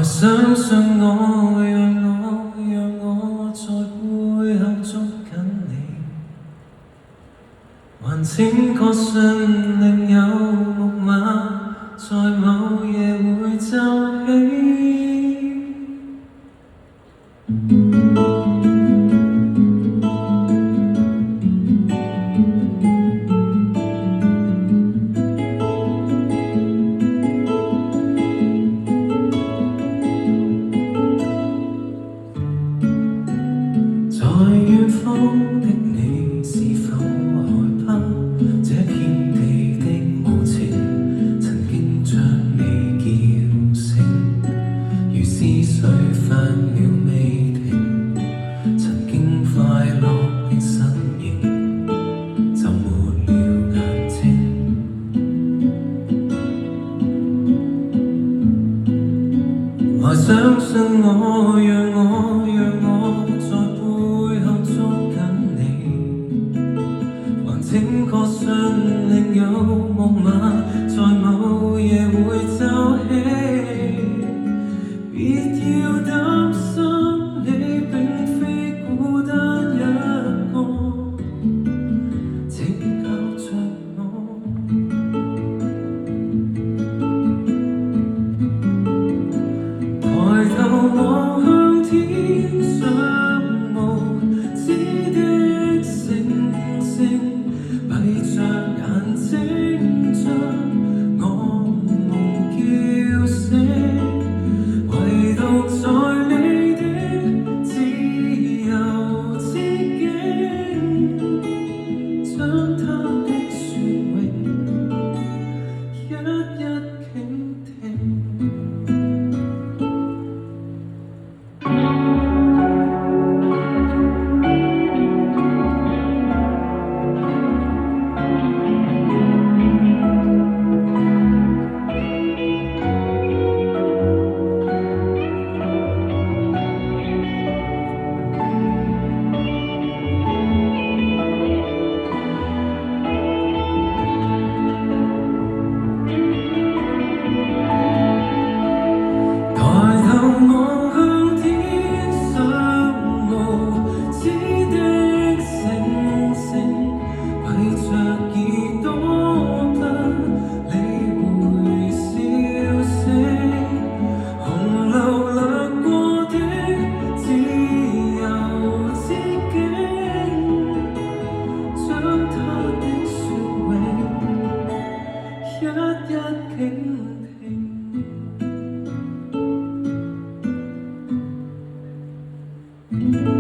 相信我，讓我在背後捉緊你，還請確信另有木馬在某夜會奏起。在遠方的你是否害怕這片地的無情曾經將你叫醒，如思緒發了未停，曾經快樂的身影就沒了眼睛。來相信我，讓我在背後捉緊你，還請確信另有木馬在某夜會奏起。別要擔心，你並非孤單一個，請靠着我。抬頭望向天上無知的星星，閉着眼睛將我夢叫醒，唯獨在你的自由之境，將它的雋永一傾聽。望向天上無知的星星，閉着耳朵不理會笑聲，洪流掠過的自由之境，將它的雋永一傾聽。